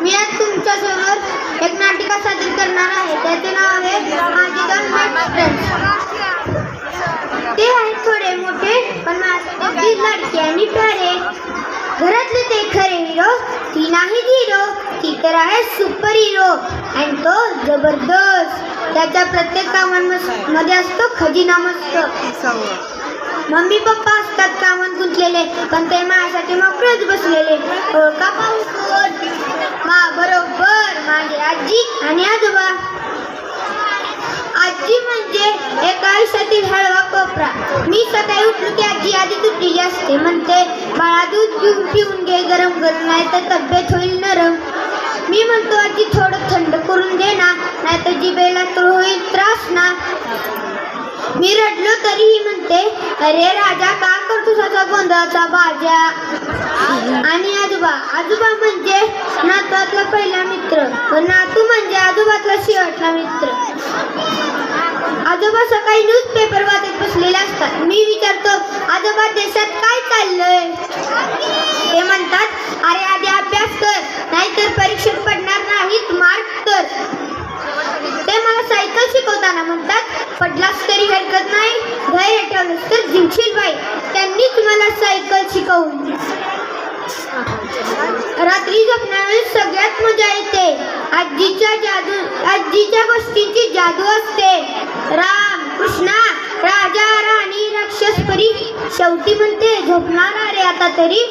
मी आज तुमच्यासमोर एक नाटिका सादर करणार आहे. त्याचे नाव आहे माझे दोन बेस्ट फ्रेंड्स. ते आहेत थोडे मोठे पण माझे लाडके आणि प्यारे. घरातले ते खरे हिरो, ती नाही हिरो, ती तर आहे सुपर हिरो आणि तो जबरदस्त. त्याच्या प्रत्येक कामांमध्ये असतो खजिना मस्त. मम्मी पप्पा असतात कामात गुंतलेले पण ते माझ्यासाठी मोकळेच बसलेले. ओळखा पाहू कोण? बरोबर माझे आजी आणि आजोबा. आजी म्हणजे एक आयुष्यातील हळवा कोपरा. मी सकाळी उठलो की आजी आधी तुटलेली असते. म्हणते बाळा दूध पिऊन घे गरम गरम, नाही तर तब्येत होईल नरम. मी म्हणतो आजी थोडं थंड करून दे ना, नाही तर जिभेला तर होईल त्रास ना. मी रडलो तरीही म्हणते अरे राजा का करतोस असा गोंधळाचा बाजा. आणि आजोबा म्हणजे नातवातला पहिला मित्र व नातू म्हणजे आजोबातला शेवटला मित्र. आजोबा सकाळी न्यूजपेपर वाचत बसलेले असतात. मी विचारतो आजोबा देशात काय चाललंय? ते म्हणतात अरे आधी अभ्यास कर, नाहीतर परीक्षेत पडणार नाहीत मार्क तर. ते मला सायकल शिकवताना म्हणतात पडलास तरी हरकत नाही, धैर्य ठेवलंस तर जिंकशील बाई. त्यांनीच मला सायकल शिकवली. रात्री झोपण्यावेळेस सगळ्यात मजा येते. आजीच्या गोष्टींची जादू असते. राम कृष्णा राजा राणी राक्षस परी, शेवटी म्हणते झोपणार रे आता तरी.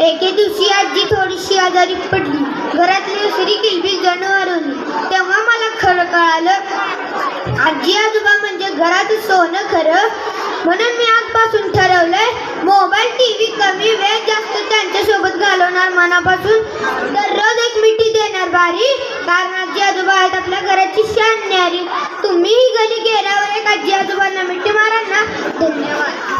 एके दिवशी आजी थोडीशी आजारी पडली. घरातली दुसरी किलबिल जणवरून. तेव्हा मला खरं कळालं आजी आजोबा म्हणजे घराचं सोनं खरं. म्हणून मी आजपासून ठरवलंय मोबाईल टीव्ही कमी वेळ जास्त त्यांच्यासोबत घालवणार मनापासून. दररोज एक मिठी देणार बारी, कारण आजी आजोबा आहेत आपल्या घराची शान न्यारी. तुम्हीही गली गेल्यावर एक आजी आजोबांना मिठी मारा ना. धन्यवाद.